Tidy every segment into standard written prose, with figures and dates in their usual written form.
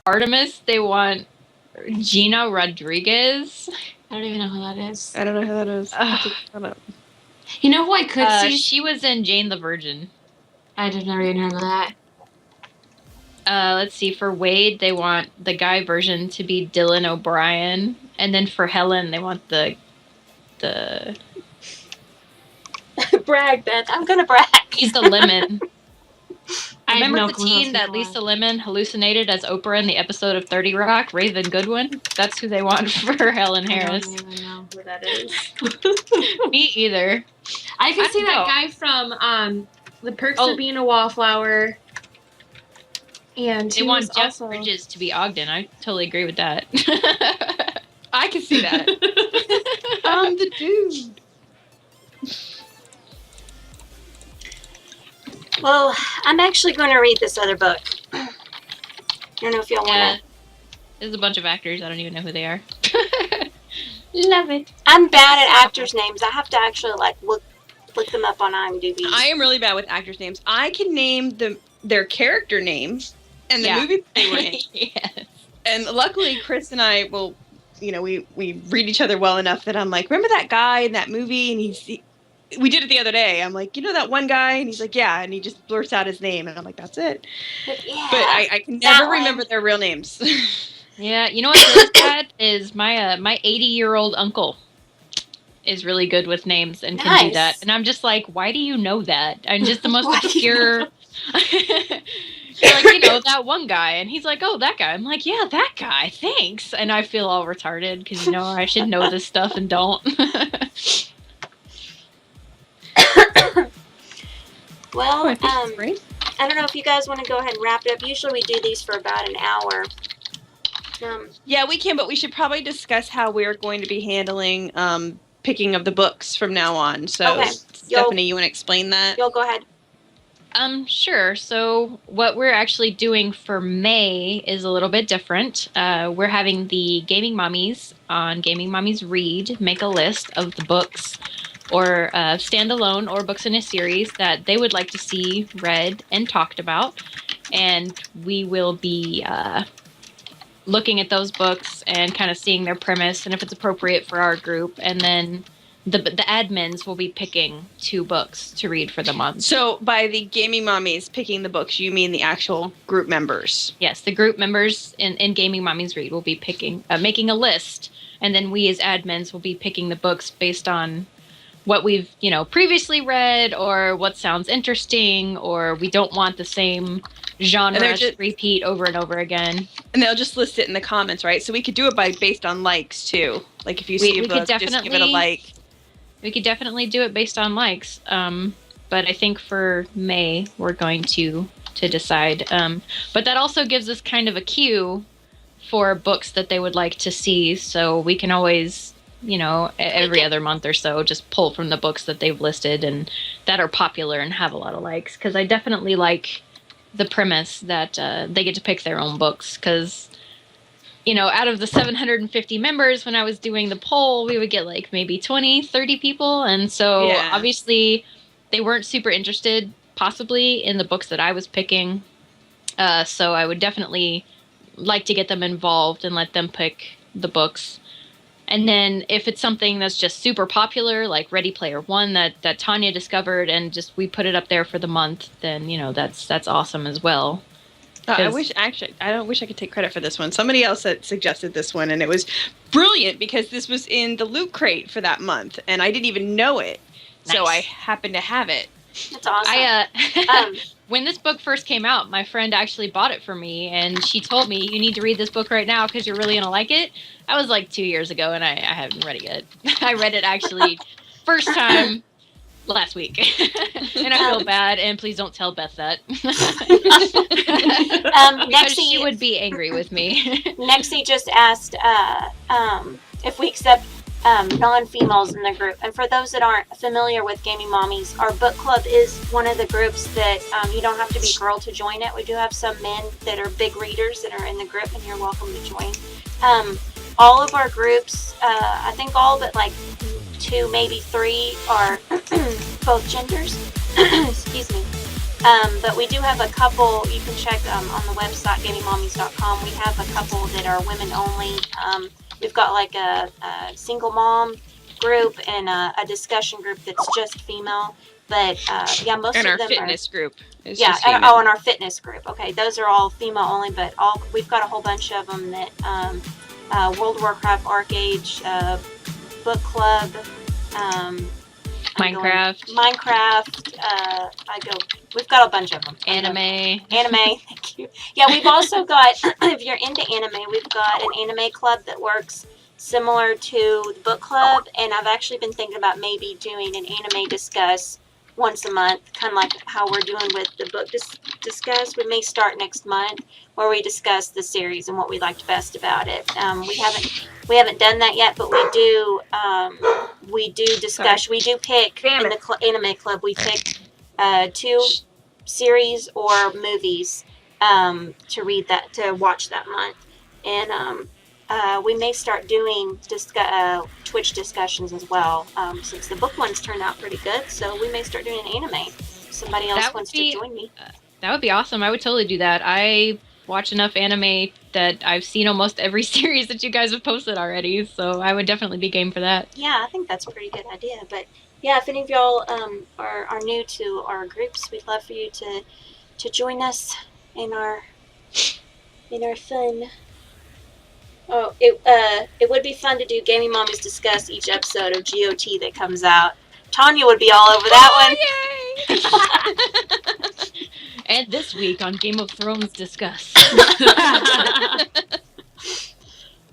Artemis, they want Gina Rodriguez. I don't even know who that is. I don't know who that is. You know who I could see? She was in Jane the Virgin. I did never even heard of that. Let's see. For Wade, they want the guy version to be Dylan O'Brien, and then for Helen, they want the. Brag, Beth. I'm gonna brag. He's the lemon. I have Remember no the clue who teen those that people Lisa are. Lemon hallucinated as Oprah in the episode of 30 Rock, Raven Goodwin? That's who they want for Helen I Harris. don't even know who that is. Me either. I can I see don't that know. guy from The Perks Oh. of Being a Wallflower. And They he want was Jeff also... Bridges to be Ogden. I totally agree with that. I can see that. I'm the dude. Well, I'm actually going to read this other book. I don't know if y'all Yeah. want to. There's a bunch of actors. I don't even know who they are. Love it. I'm bad at actors' names. I have to actually look them up on IMDb. I am really bad with actors' names. I can name their character names and the movie they were in. Yes. And luckily, Chris and I will, we read each other well enough that I'm like, remember that guy in that movie? And we did it the other day. I'm like, that one guy? And he's like, yeah. And he just blurts out his name. And I'm like, that's it. Yeah, But I can never remember their real names. Yeah, you know what's really sad is my 80-year-old uncle is really good with names and can do that. And I'm just like, why do you know that? I'm just the most obscure. You're like, that one guy. And he's like, oh, that guy. I'm like, yeah, that guy. Thanks. And I feel all retarded because, I should know this stuff and don't. Well, I don't know if you guys want to go ahead and wrap it up. Usually we do these for about an hour. Yeah, we can, but we should probably discuss how we're going to be handling picking of the books from now on. So, okay. Stephanie, you want to explain that? You'll go ahead. Sure. So what we're actually doing for May is a little bit different. We're having the Gaming Mommies on Gaming Mommies Read make a list of the books or standalone or books in a series that they would like to see read and talked about. And we will be looking at those books and kind of seeing their premise and if it's appropriate for our group. And then the admins will be picking 2 books to read for the month. So by the Gaming Mommies picking the books, you mean the actual group members? Yes, the group members in Gaming Mommies Read will be picking, making a list. And then we as admins will be picking the books based on what we've, previously read or what sounds interesting or we don't want the same genre to repeat over and over again. And they'll just list it in the comments, right? So we could do it based on likes too. Like if you see a book, just give it a like. We could definitely do it based on likes. But I think for May we're going to decide. But that also gives us kind of a cue for books that they would like to see. So we can always, every other month or so, just pull from the books that they've listed and that are popular and have a lot of likes. Because I definitely like the premise that they get to pick their own books. Because, out of the 750 members, when I was doing the poll, we would get maybe 20, 30 people. And so obviously they weren't super interested possibly in the books that I was picking. So I would definitely like to get them involved and let them pick the books. And then if it's something that's just super popular, like Ready Player One that Tonya discovered and just we put it up there for the month, then, that's awesome as well. I wish I could take credit for this one. Somebody else had suggested this one and it was brilliant because this was in the Loot Crate for that month and I didn't even know it. Nice. So I happened to have it. That's awesome. When this book first came out, my friend actually bought it for me and she told me, you need to read this book right now because you're really going to like it. That was 2 years ago and I haven't read it yet. I read it actually first time last week. And I feel bad and please don't tell Beth that. Because she would be angry with me. Nexie just asked if we accept non-females in the group. And for those that aren't familiar with Gaming Mommies, our book club is one of the groups that you don't have to be a girl to join it. We do have some men that are big readers that are in the group and you're welcome to join. All of our groups, I think all but 2, maybe 3 are both genders. Excuse me. But we do have a couple. You can check on the website gamingmommies.com. We have a couple that are women only. We've got like a single mom group and a discussion group that's just female. But yeah, most And of our them fitness group is yeah. just And, female. and our fitness group. Okay, those are all female only. But we've got a whole bunch of them that World of Warcraft, Arcade, book club. Minecraft. We've got a bunch of them. Anime. Thank you. Yeah, we've also got, if you're into anime, we've got an anime club that works similar to the book club, and I've actually been thinking about maybe doing an anime discuss once a month, kind of like how we're doing with the book discuss. We may start next month, where we discuss the series and what we liked best about it. We haven't done that yet, but we do discuss. We do pick in the anime club. We pick 2 series or movies to watch that month, and we may start doing Twitch discussions as well, since the book ones turned out pretty good. So we may start doing an anime. Somebody else wants to join me. That would be awesome. I would totally do that. I watch enough anime that I've seen almost every series that you guys have posted already, so I would definitely be game for that. Yeah, I think that's a pretty good idea. But yeah, if any of y'all are new to our groups, we'd love for you to join us in our fun. Oh, it would be fun to do Gaming Mommies discuss each episode of GOT that comes out. Tonya would be all over that one. Yay! And this week on Game of Thrones Discuss.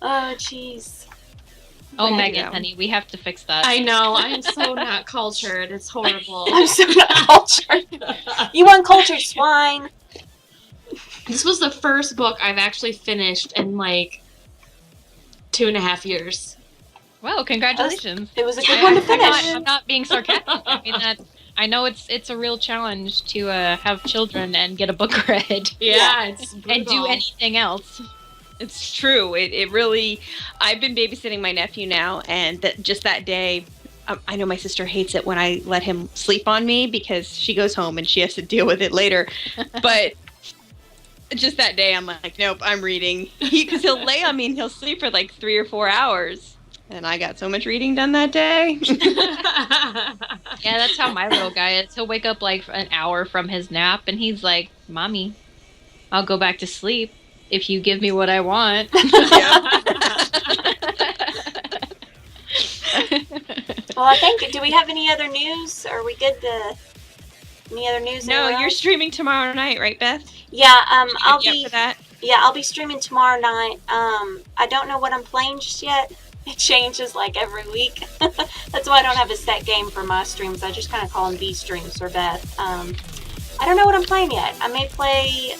Oh, jeez. Oh, Meaghan, honey, we have to fix that. I know. I'm so not cultured. It's horrible. I'm so not cultured. You uncultured swine. This was the first book I've actually finished in like 2.5 years. Well, congratulations. It was a good one to finish. I'm not being sarcastic. I mean that. I know it's a real challenge to have children and get a book read. Yeah, it's and brutal. do anything else. It's true. It really. I've been babysitting my nephew now, and just that day, I know my sister hates it when I let him sleep on me because she goes home and she has to deal with it later. But just that day, I'm like, nope, I'm reading. Because he'll lay on me and he'll sleep for like 3 or 4 hours. And I got so much reading done that day. Yeah, that's how my little guy is. He'll wake up like an hour from his nap and he's like, Mommy, I'll go back to sleep if you give me what I want. Well, I think, do we have any other news? Are we good to... Any other news? No, you're streaming tomorrow night, right, Beth? Yeah, I'll Get be... for that? Yeah, I'll be streaming tomorrow night. I don't know what I'm playing just yet. It changes like every week. That's why I don't have a set game for my streams. I just kind of call them B streams for Beth. I don't know what I'm playing yet. I may play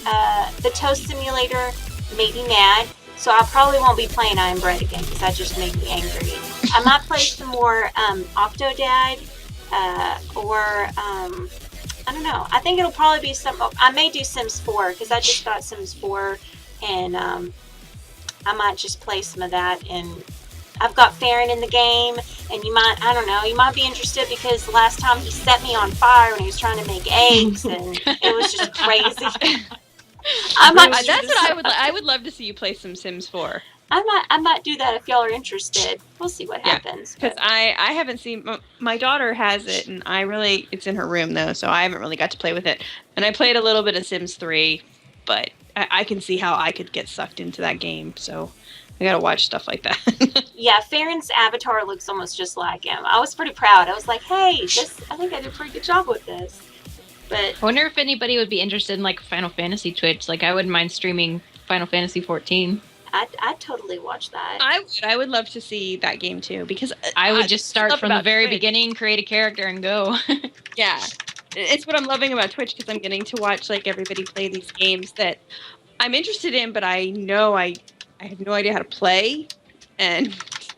the Toast Simulator, made me mad. So I probably won't be playing I Am Bread again because that just made me angry. I might play some more Octodad or I don't know. I think it'll probably be some. I may do Sims 4 because I just got Sims 4, and I might just play some of that. And I've got Farron in the game, and you might be interested because the last time he set me on fire when he was trying to make eggs, and it was just crazy. That's what I would love to see you play some Sims 4. I might do that if y'all are interested. We'll see what happens. Because I haven't seen, my daughter has it, and it's in her room though, so I haven't really got to play with it. And I played a little bit of Sims 3, but I can see how I could get sucked into that game, so I gotta watch stuff like that. Yeah, Farron's avatar looks almost just like him. I was pretty proud. I was like, hey, I think I did a pretty good job with this. But I wonder if anybody would be interested in like Final Fantasy Twitch. Like I wouldn't mind streaming Final Fantasy 14. I'd totally watch that. I would love to see that game too, because I would just start from the very Twitch. Beginning, create a character, and go. Yeah, it's what I'm loving about Twitch because I'm getting to watch like everybody play these games that I'm interested in, but I know I have no idea how to play, and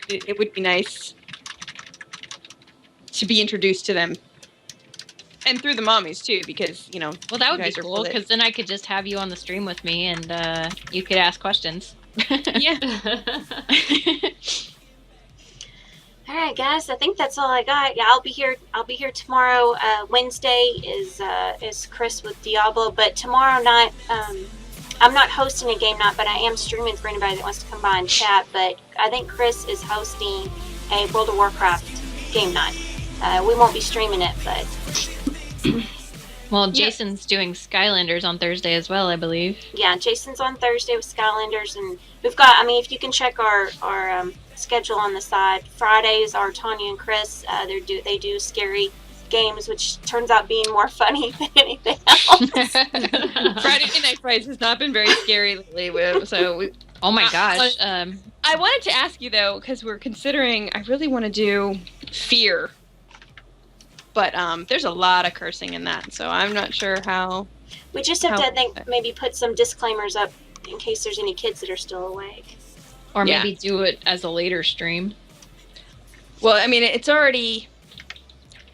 it would be nice to be introduced to them. And through the mommies too, because Well, that would be cool because then I could just have you on the stream with me, and you could ask questions. Yeah. All right, guys. I think that's all I got. Yeah, I'll be here. I'll be here tomorrow. Wednesday is Chris with Diablo, but tomorrow night, I'm not hosting a game night, but I am streaming for anybody that wants to come by and chat. But I think Chris is hosting a World of Warcraft game night. We won't be streaming it, but Well, Jason's doing Skylanders on Thursday as well, I believe. yeah, Jason's on Thursday with Skylanders, and we've got. I mean, if you can check our schedule on the side, Fridays are Tonya and Chris. They do scary games, which turns out being more funny than anything else. Friday Night Frights has not been very scary lately. Oh my gosh. I wanted to ask you though, because we're considering. I really want to do Fear, but there's a lot of cursing in that, so I'm not sure how. We just have to, I think, maybe put some disclaimers up in case there's any kids that are still awake. Or maybe do it as a later stream. Well, I mean, it's already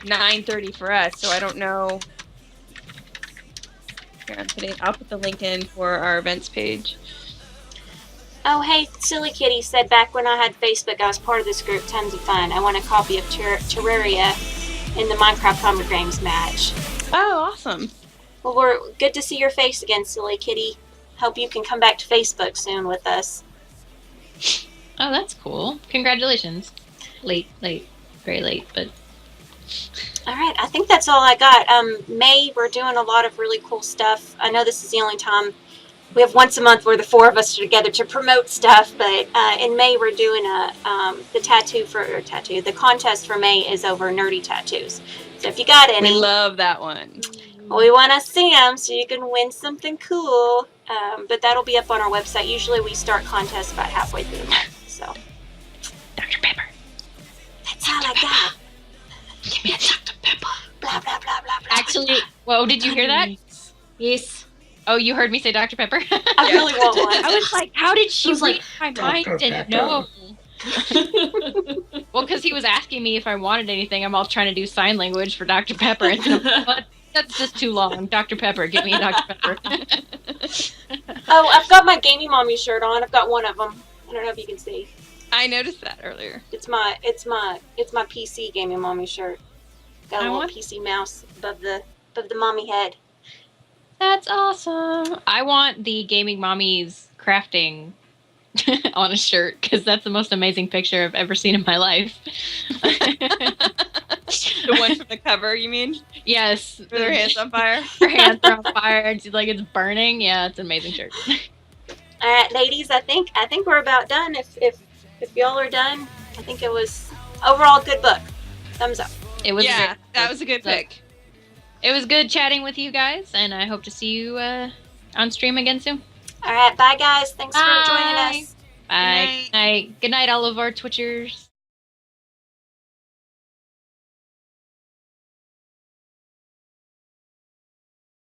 9:30 for us, so I don't know. Here, I'll put the link in for our events page. Oh, hey, Silly Kitty said back when I had Facebook, I was part of this group. Tons of fun. I want a copy of Terraria in the Minecraft Hunger Games match. Oh, awesome. Well, we're good to see your face again, Silly Kitty. Hope you can come back to Facebook soon with us. Oh, that's cool. Congratulations. Late, very late, but... All right, I think that's all I got. May, we're doing a lot of really cool stuff. I know this is the only time we have once a month where the four of us are together to promote stuff, but in May we're doing the contest for May is over nerdy tattoos. So if you got any, We love that one. we want to see them so you can win something cool. But that'll be up on our website. Usually we start contests about halfway through the month. So Dr. Pepper. that's all I got. Give me a Dr. Pepper. Blah blah blah blah blah. Actually, whoa, did you hear that? Yes. Oh, you heard me say Dr. Pepper? I really want one. I was like, how did she was like, read my mind and know? Well, because he was asking me if I wanted anything. I'm all trying to do sign language for Dr. Pepper. And I'm like, "What? That's just too long. Dr. Pepper, give me a Dr. Pepper." Oh, I've got my Gaming Mommy shirt on. I've got one of them. I don't know if you can see. I noticed that earlier. It's my PC Gaming Mommy shirt. Got a little PC mouse above the mommy head. That's awesome. I want the Gaming Mommies crafting on a shirt because that's the most amazing picture I've ever seen in my life. The one from the cover, you mean? Yes. With her hands on fire? Her hands are on fire and she's like, it's burning. Yeah, it's an amazing shirt. All right, ladies, I think we're about done. If y'all are done, I think it was overall a good book. Thumbs up. It was That was a good pick. It was good chatting with you guys, and I hope to see you on stream again soon. All right, bye guys. Thanks for joining us. Bye. Good night, all of our Twitchers.